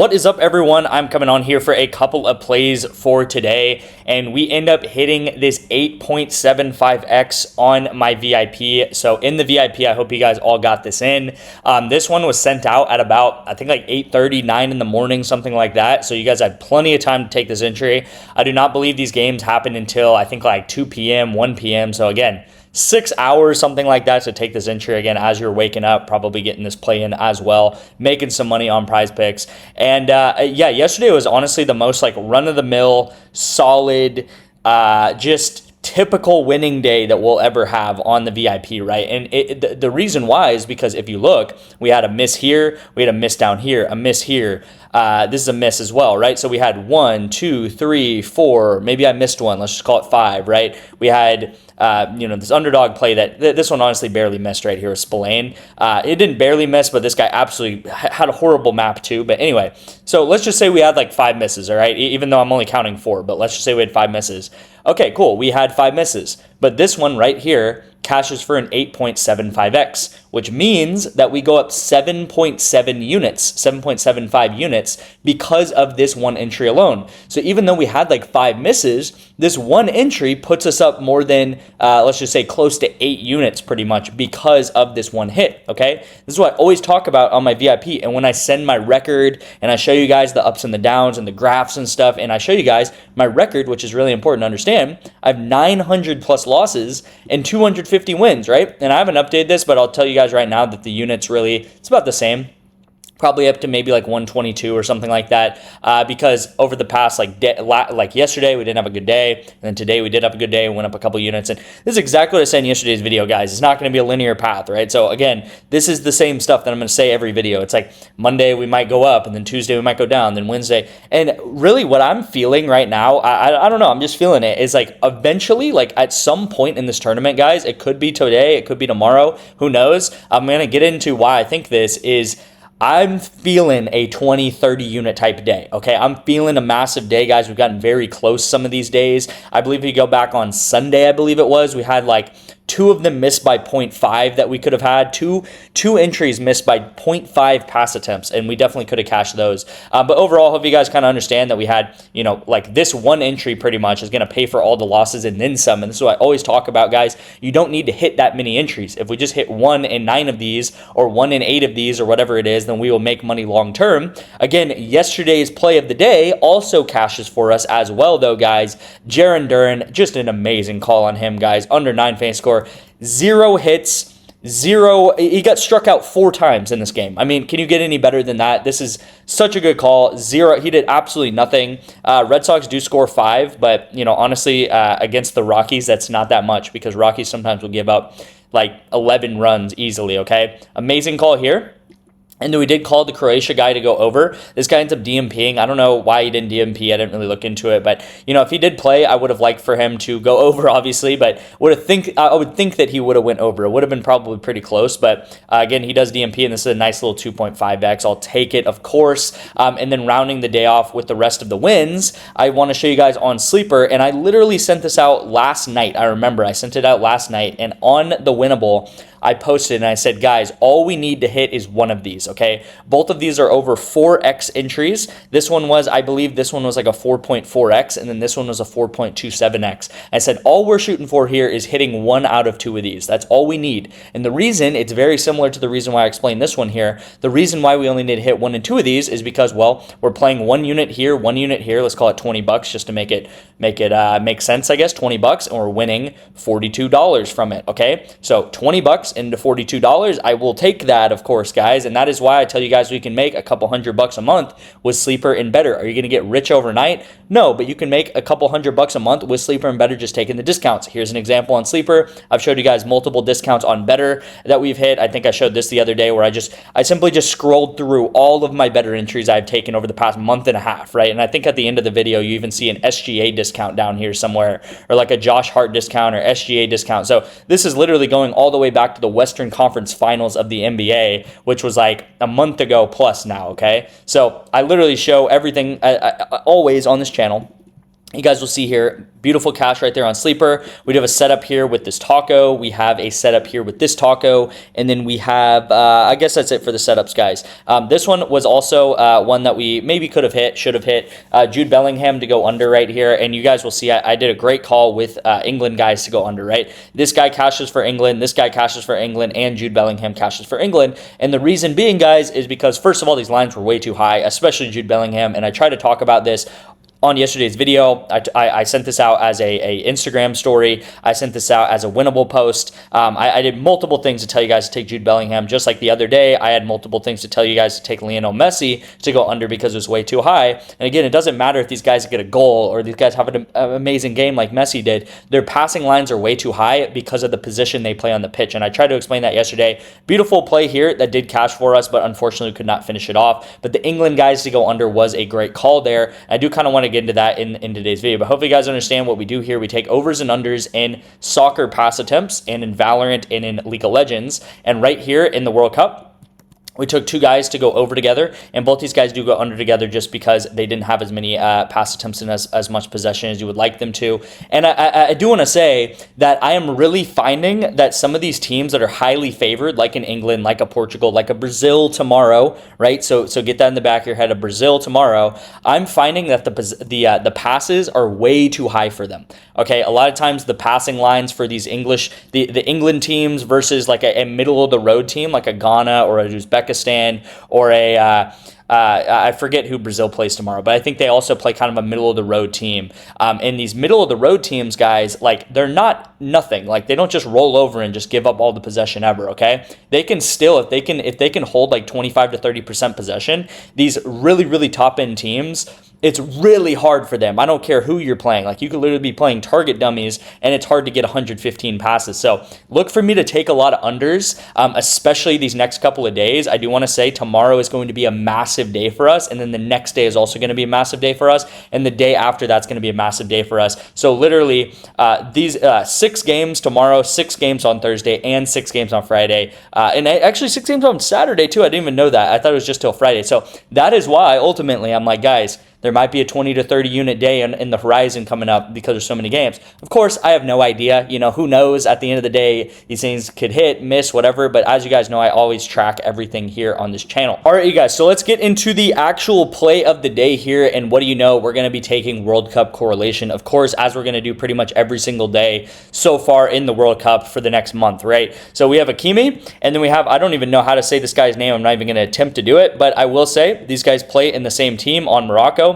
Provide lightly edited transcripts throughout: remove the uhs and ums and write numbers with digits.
What is up, everyone? I'm coming on here for a couple of plays for today, and we end up hitting this 8.75x on my VIP. So in the VIP, I hope you guys all got this in. This one was sent out at about, I think, like 8:30, 9 in the morning, something like that. So you guys had plenty of time to take this entry. I do not believe these games happen until, I think, like 2 p.m., 1 p.m. So again, 6 hours, something like that, to take this entry again as you're waking up, probably getting this play in as well, making some money on PrizePicks. And yeah, yesterday was honestly the most like run-of-the-mill, solid, just typical winning day that we'll ever have on the VIP, right? And the reason why is because if you look, we had a miss here, we had a miss down here, a miss here. This is a miss as well, right? So we had 1, 2, 3, 4. Maybe I missed one. Let's just call it 5, right? We had this underdog play that this one honestly barely missed right here with Spillane. It didn't barely miss, but this guy absolutely had a horrible map too. But anyway, so let's just say we had like 5 misses, all right? Even though I'm only counting 4, but let's just say we had 5 misses. Okay, cool. We had 5 misses, but this one right here cashes for an 8.75x, which means that we go up 7.7 units, 7.75 units because of this one entry alone. So even though we had like 5 misses, this one entry puts us up more than, let's just say close to 8 units pretty much because of this one hit, okay? This is what I always talk about on my VIP. And when I send my record and I show you guys the ups and the downs and the graphs and stuff, and I show you guys my record, which is really important to understand, I have 900 plus losses and 250 wins, right? And I haven't updated this, but I'll tell you guys right now that the units really, it's about the same. Probably up to maybe like 122 or something like that, because over the past like yesterday we didn't have a good day, and then today we did have a good day, went up a couple units. And this is exactly what I said in yesterday's video, guys. It's not going to be a linear path, right? So again, this is the same stuff that I'm going to say every video. It's like Monday we might go up, and then Tuesday we might go down, then Wednesday. And really what I'm feeling right now, I don't know, I'm just feeling it, is like eventually, like at some point in this tournament, guys, it could be today, it could be tomorrow, who knows? I'm going to get into why I think this is. I'm feeling a 20, 30 unit type day, okay? I'm feeling a massive day, guys. We've gotten very close some of these days. I believe if you go back on Sunday, I believe it was, we had like 2 of them missed by 0.5 that we could have had. Two entries missed by 0.5 pass attempts, and we definitely could have cashed those. But overall, I hope you guys kind of understand that we had, like this one entry pretty much is going to pay for all the losses and then some. And this is what I always talk about, guys. You don't need to hit that many entries. If we just hit 1 in 9 of these or 1 in 8 of these or whatever it is, then we will make money long term. Again, yesterday's play of the day also cashes for us as well, though, guys. Jaron Duran, just an amazing call on him, guys. Under 9 fan score. 0 hits, 0. He got struck out 4 times in this game. I mean, can you get any better than that? This is such a good call. 0. He did absolutely nothing. Red Sox do score 5, but honestly, against the Rockies, that's not that much because Rockies sometimes will give up like 11 runs easily. Okay, amazing call here. And then we did call the Croatia guy to go over. This guy ends up DMPing. I don't know why he didn't DMP. I didn't really look into it. But, if he did play, I would have liked for him to go over, obviously. But I would think that he would have went over. It would have been probably pretty close. But, again, he does DMP, and this is a nice little 2.5x. I'll take it, of course. And then rounding the day off with the rest of the wins, I want to show you guys on Sleeper. And I literally sent this out last night. I remember I sent it out last night. And on the winnable, I posted and I said, guys, all we need to hit is one of these, okay? Both of these are over 4x entries. This one was, I believe this one was like a 4.4x, and then this one was a 4.27x. I said, all we're shooting for here is hitting 1 out of 2 of these. That's all we need. And the reason, it's very similar to the reason why I explained this one here. The reason why we only need to hit 1 and 2 of these is because, well, we're playing 1 unit here, 1 unit here. Let's call it $20 just to make it make sense, I guess, $20, and we're winning $42 from it, okay? So $20 into $42, I will take that, of course, guys, and that is why I tell you guys we can make a couple $100 a month with Sleeper and Better. Are you going to get rich overnight? No, but you can make a couple $100 a month with Sleeper and Better just taking the discounts. Here's an example on Sleeper. I've showed you guys multiple discounts on Better that we've hit. I think I showed this the other day where I simply just scrolled through all of my Better entries I've taken over the past month and a half, right? And I think at the end of the video, you even see an SGA discount down here somewhere, or like a Josh Hart discount or SGA discount. So this is literally going all the way back to the Western Conference Finals of the NBA, which was like a month ago plus now, okay? So I literally show everything always on this channel. You guys will see here, beautiful cash right there on Sleeper. We do have a setup here with this taco. We have a setup here with this taco. And then we have, I guess that's it for the setups, guys. This one was also one that we maybe could have hit, should have hit. Jude Bellingham to go under right here. And you guys will see I did a great call with England guys to go under, right? This guy cashes for England. This guy cashes for England. And Jude Bellingham cashes for England. And the reason being, guys, is because, first of all, these lines were way too high, especially Jude Bellingham. And I tried to talk about this on yesterday's video. I sent this out as a Instagram story. I sent this out as a winnable post. I did multiple things to tell you guys to take Jude Bellingham. Just like the other day, I had multiple things to tell you guys to take Lionel Messi to go under because it was way too high. And again, it doesn't matter if these guys get a goal or these guys have an amazing game like Messi did. Their passing lines are way too high because of the position they play on the pitch. And I tried to explain that yesterday. Beautiful play here that did cash for us, but unfortunately could not finish it off. But the England guys to go under was a great call there. I do kind of want to get into that in today's video, but hopefully you guys understand what we do here. We take overs and unders in soccer pass attempts and in Valorant and in League of Legends. And right here in the World Cup, we took two guys to go over together, and both these guys do go under together just because they didn't have as many pass attempts and as much possession as you would like them to. And I do want to say that I am really finding that some of these teams that are highly favored, like in England, like a Portugal, like a Brazil tomorrow, right? So get that in the back of your head, a Brazil tomorrow. I'm finding that the passes are way too high for them. Okay, a lot of times the passing lines for these the England teams versus like a middle of the road team, like a Ghana or a Uzbekistan or I forget who Brazil plays tomorrow, but I think they also play kind of a middle of the road team. And these middle of the road teams, guys, like they're not nothing. Like they don't just roll over and just give up all the possession ever. Okay, they can still if they can hold like 25 to 30% possession. These really top end teams, it's really hard for them. I don't care who you're playing. Like you could literally be playing target dummies and it's hard to get 115 passes. So look for me to take a lot of unders, especially these next couple of days. I do want to say tomorrow is going to be a massive day for us. And then the next day is also going to be a massive day for us. And the day after that's going to be a massive day for us. So literally these 6 games tomorrow, 6 games on Thursday, and 6 games on Friday. And actually 6 games on Saturday too. I didn't even know that. I thought it was just till Friday. So that is why ultimately I'm like, guys, there might be a 20 to 30 unit day in the horizon coming up because there's so many games. Of course, I have no idea. You know, who knows? At the end of the day, these things could hit, miss, whatever. But as you guys know, I always track everything here on this channel. All right, you guys. So let's get into the actual play of the day here. And what do you know? We're going to be taking World Cup correlation, of course, as we're going to do pretty much every single day so far in the World Cup for the next month, right? So we have Hakimi, and then we have, I don't even know how to say this guy's name. I'm not even going to attempt to do it. But I will say these guys play in the same team on Morocco.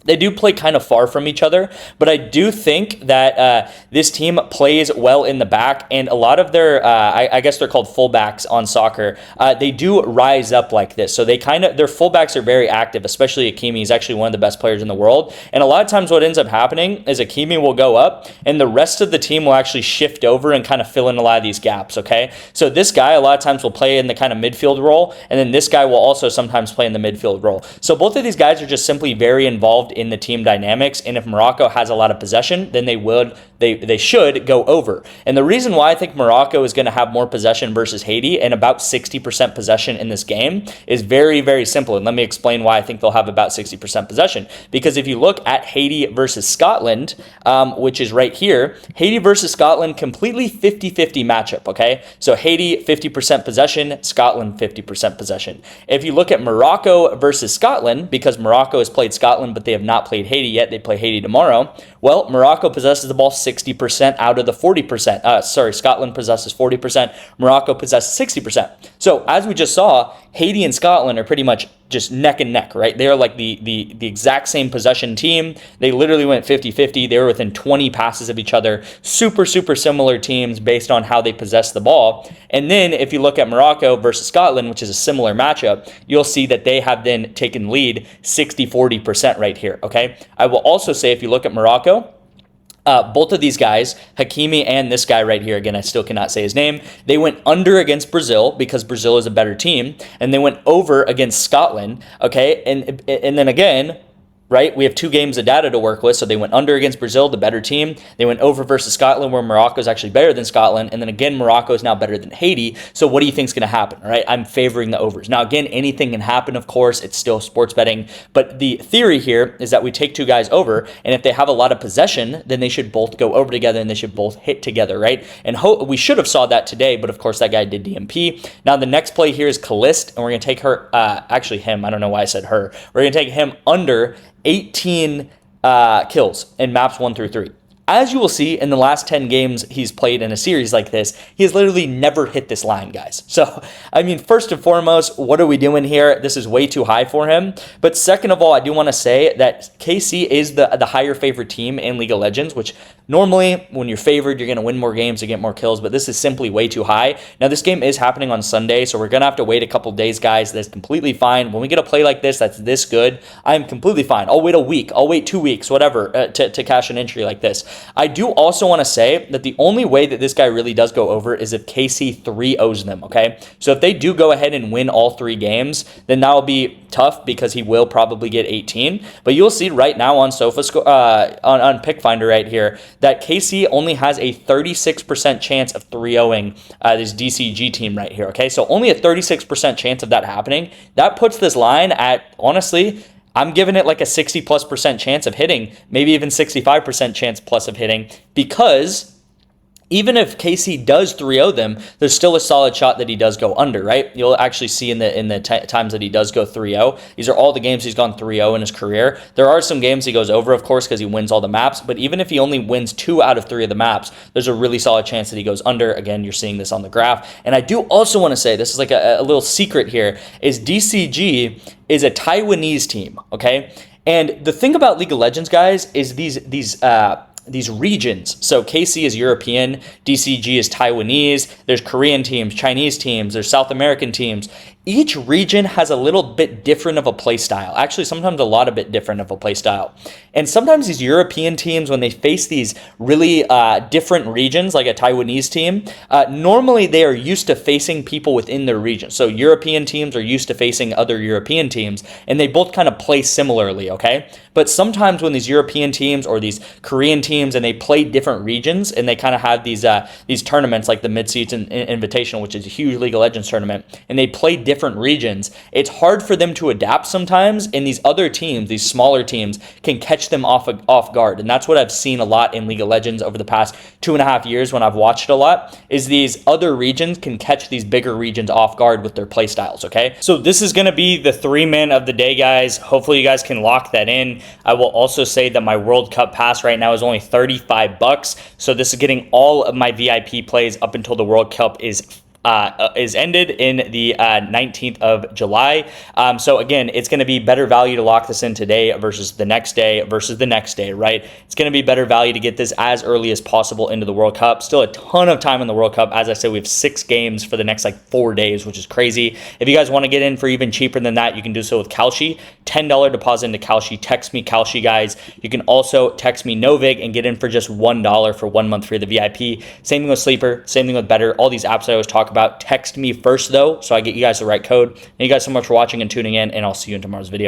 They do play kind of far from each other, but I do think that this team plays well in the back, and a lot of their, I guess they're called fullbacks on soccer, they do rise up like this. So they their fullbacks are very active, especially Hakimi. He's actually one of the best players in the world. And a lot of times what ends up happening is Hakimi will go up, and the rest of the team will actually shift over and kind of fill in a lot of these gaps, okay? So this guy a lot of times will play in the kind of midfield role, and then this guy will also sometimes play in the midfield role. So both of these guys are just simply very involved in the team dynamics, and if Morocco has a lot of possession, then they should go over. And the reason why I think Morocco is going to have more possession versus Haiti and about 60% possession in this game is very simple. And let me explain why I think they'll have about 60% possession. Because if you look at Haiti versus Scotland, which is right here, Haiti versus Scotland, completely 50-50 matchup, okay? So Haiti, 50% possession, Scotland, 50% possession. If you look at Morocco versus Scotland, because Morocco has played Scotland, but they have not played Haiti yet, they play Haiti tomorrow, well, Morocco possesses the ball 60% out of the 40%. Scotland possesses 40%, Morocco possesses 60%. So as we just saw, Haiti and Scotland are pretty much just neck and neck, right? They are like the exact same possession team. They literally went 50-50. They were within 20 passes of each other. Super similar teams based on how they possess the ball. And then if you look at Morocco versus Scotland, which is a similar matchup, you'll see that they have then taken lead 60-40% right here, okay? I will also say if you look at Morocco, both of these guys, Hakimi and this guy right here, again, I still cannot say his name, they went under against Brazil because Brazil is a better team, and they went over against Scotland, okay? And then again, right? We have 2 games of data to work with. So they went under against Brazil, the better team. They went over versus Scotland, where Morocco is actually better than Scotland. And then again, Morocco is now better than Haiti. So what do you think is going to happen, right? I'm favoring the overs. Now, again, anything can happen, of course. It's still sports betting. But the theory here is that we take 2 guys over. And if they have a lot of possession, then they should both go over together and they should both hit together, right? And we should have saw that today. But of course, that guy did DMP. Now, the next play here is Calist. And we're going to take her, actually him. I don't know why I said her. We're going to take him under 18 kills in maps 1 through 3. As you will see in the last 10 games he's played in a series like this, he has literally never hit this line, guys. So, I mean, first and foremost, what are we doing here? This is way too high for him. But second of all, I do want to say that KC is the higher favored team in League of Legends, which normally when you're favored, you're going to win more games and get more kills, but this is simply way too high. Now, this game is happening on Sunday, so we're going to have to wait a couple days, guys. That's completely fine. When we get a play like this, that's this good, I'm completely fine. I'll wait a week. I'll wait 2 weeks, whatever, to cash an entry like this. I do also want to say that the only way that this guy really does go over is if KC 3-0s them, okay? So if they do go ahead and win all 3 games, then that will be tough because he will probably get 18. But you'll see right now on on Pick Finder right here that KC only has a 36% chance of 3-0ing this DCG team right here, okay? So only a 36% chance of that happening. That puts this line at, honestly, I'm giving it like a 60+% chance of hitting, maybe even 65% chance plus of hitting, because even if KC does 3-0 them, there's still a solid shot that he does go under, right? You'll actually see in the times that he does go 3-0. These are all the games he's gone 3-0 in his career. There are some games he goes over, of course, because he wins all the maps. But even if he only wins 2 out of 3 of the maps, there's a really solid chance that he goes under. Again, you're seeing this on the graph. And I do also want to say, this is like a little secret here, is DCG is a Taiwanese team, okay? And the thing about League of Legends, guys, is these regions. So KC is European, DCG is Taiwanese, there's Korean teams, Chinese teams, there's South American teams. Each region has a little bit different of a play style. Actually, sometimes a lot of bit different of a play style. And sometimes these European teams, when they face these really different regions, like a Taiwanese team, normally they are used to facing people within their region. So European teams are used to facing other European teams, and they both kind of play similarly, okay? But sometimes when these European teams or these Korean teams, and they play different regions, and they kind of have these tournaments like the Mid-Season Invitational, which is a huge League of Legends tournament, and they play different regions, it's hard for them to adapt sometimes, and these other teams, these smaller teams, can catch them off guard. And that's what I've seen a lot in League of Legends over the past 2.5 years when I've watched a lot, is these other regions can catch these bigger regions off guard with their play styles, okay? So this is going to be the 3-man of the day, guys. Hopefully you guys can lock that in. I will also say that my World Cup pass right now is only $35, so this is getting all of my VIP plays up until the World Cup is ended in the 19th of July. So again, it's going to be better value to lock this in today versus the next day, right? It's going to be better value to get this as early as possible into the World Cup. Still a ton of time in the World Cup. As I said, we have 6 games for the next like 4 days, which is crazy. If you guys want to get in for even cheaper than that, you can do so with Kalshi. $10 deposit into Kalshi. Text me Kalshi, guys. You can also text me NOVIG and get in for just $1 for 1 month free of the VIP. Same thing with Sleeper. Same thing with BETR. All these apps I always talk about. Text me first, though, so I get you guys the right code. Thank you guys so much for watching and tuning in, and I'll see you in tomorrow's video.